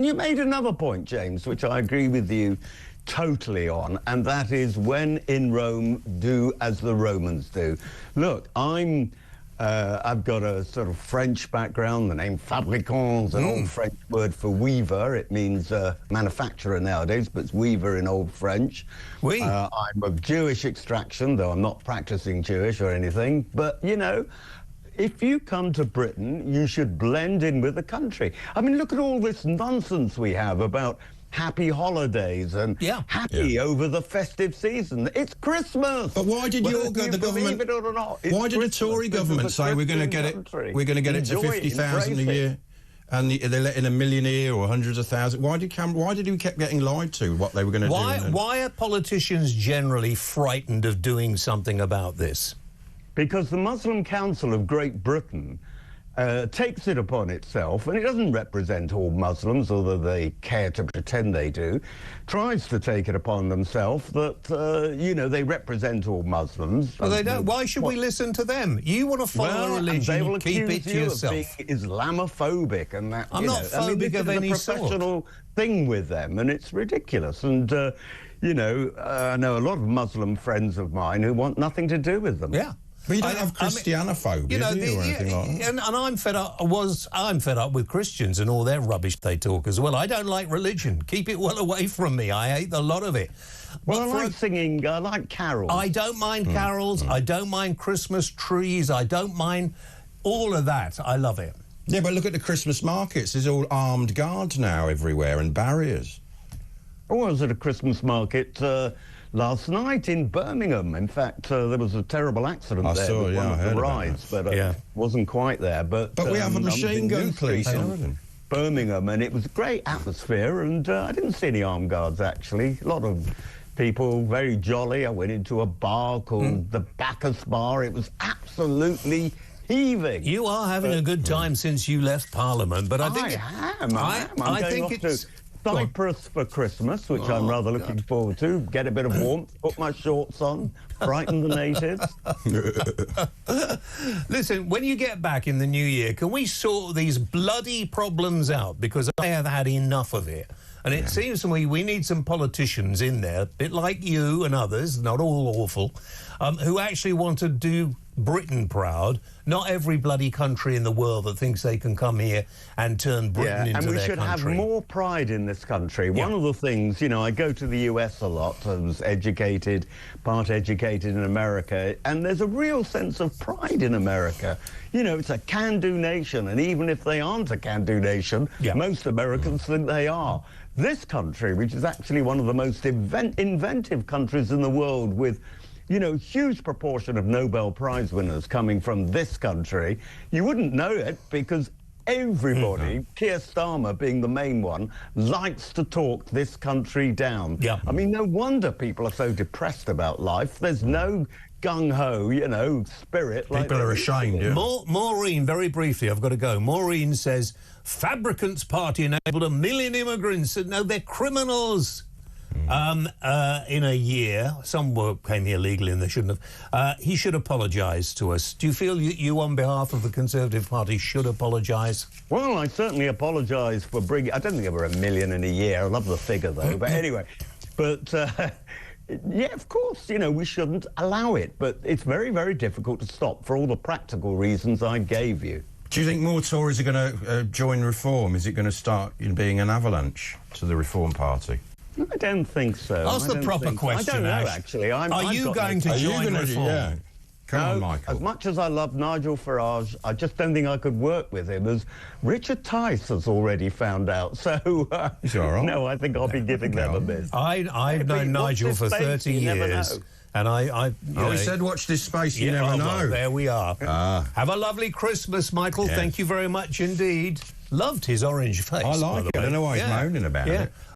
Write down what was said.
You made another point, James, which I agree with you totally on, and that is when in Rome, do as the Romans do. Look, I've got a sort of French background. The name fabricant is an old French word for weaver. It means manufacturer nowadays, but it's weaver in Old French. Oui. I'm of Jewish extraction, though I'm not practicing Jewish or anything. But, you know, if you come to Britain, you should blend in with the country. I mean, look at all this nonsense we have about happy holidays and happy over the festive season. It's Christmas. But why did the government? Believe it or not, why did the Tory government say we're going to get it? We're going to get it to 50,000 a year, and they're letting a million a year or hundreds of thousands? Why did we keep getting lied to what they were going to do? Why are politicians generally frightened of doing something about this? Because the Muslim Council of Great Britain takes it upon itself, and it doesn't represent all Muslims, although they care to pretend they do, tries to take it upon themselves that, you know, they represent all Muslims. Well, they don't. Why should we listen to them? You want to follow a religion, they will keep it to yourself. Of being Islamophobic and that. I'm not phobic of any sort. It's a professional thing with them, and it's ridiculous. And, you know, I know a lot of Muslim friends of mine who want nothing to do with them. Yeah. But you don't have Christianophobia, do you, or anything like that? And I'm fed up. I'm fed up with Christians and all their rubbish they talk as well. I don't like religion. Keep it well away from me. I hate the lot of it. Well, I like singing. I like carols. I don't mind carols. I don't mind Christmas trees. I don't mind all of that. I love it. Yeah, but look at the Christmas markets. There's all armed guards now everywhere and barriers. I was at a Christmas market last night in Birmingham. In fact, there was a terrible accident there with one of the rides, but wasn't quite there. But we have a machine gun police in Birmingham, and it was a great atmosphere, and I didn't see any armed guards, actually. A lot of people, very jolly. I went into a bar called the Bacchus Bar. It was absolutely heaving. You are having a good time since you left Parliament, but I think I think it's Cyprus for Christmas, which I'm rather looking forward to. Get a bit of warmth, put my shorts on, frighten the natives. Listen, when you get back in the new year, can we sort these bloody problems out? Because I have had enough of it. And it seems to me we need some politicians in there, a bit like you and others, not all awful, who actually want to do Britain proud. Not every bloody country in the world that thinks they can come here and turn Britain into their country. And we should have more pride in this country. One of the things, you know, I go to the US a lot. I was educated, part educated in America, and there's a real sense of pride in America. You know, it's a can-do nation, and even if they aren't a can-do nation, most Americans think they are. This country, which is actually one of the most inventive countries in the world, with, you know, huge proportion of Nobel Prize winners coming from this country, you wouldn't know it because everybody, Keir Starmer being the main one, likes to talk this country down. I mean, no wonder people are so depressed about life. There's no gung-ho, you know, spirit. People are ashamed, Maureen, very briefly, I've got to go. Maureen says, Fabricants Party enabled 1 million immigrants. No, they're criminals. In a year, some came here legally and they shouldn't have. He should apologise to us. Do you feel you on behalf of the Conservative Party should apologise? Well, I certainly apologise for bringing... I don't think there were 1 million in a year. I love the figure, though. But anyway, but... yeah, of course, you know, we shouldn't allow it, but it's very, very difficult to stop for all the practical reasons I gave you. Do you think more Tories are going to join Reform? Is it going to start being an avalanche to the Reform Party? I don't think so. Ask the proper question, I don't know, Ash. actually. Are you going to join Reform? Yeah. Come on, Michael. As much as I love Nigel Farage, I just don't think I could work with him, as Richard Tice has already found out. So, he's all right. No, I think I'll be giving them a miss. I've known Nigel for 30 years. And he said, watch this space, you never know. Well, there we are. Have a lovely Christmas, Michael. Thank you very much indeed. Loved his orange face. I like it. I don't know why he's moaning about it.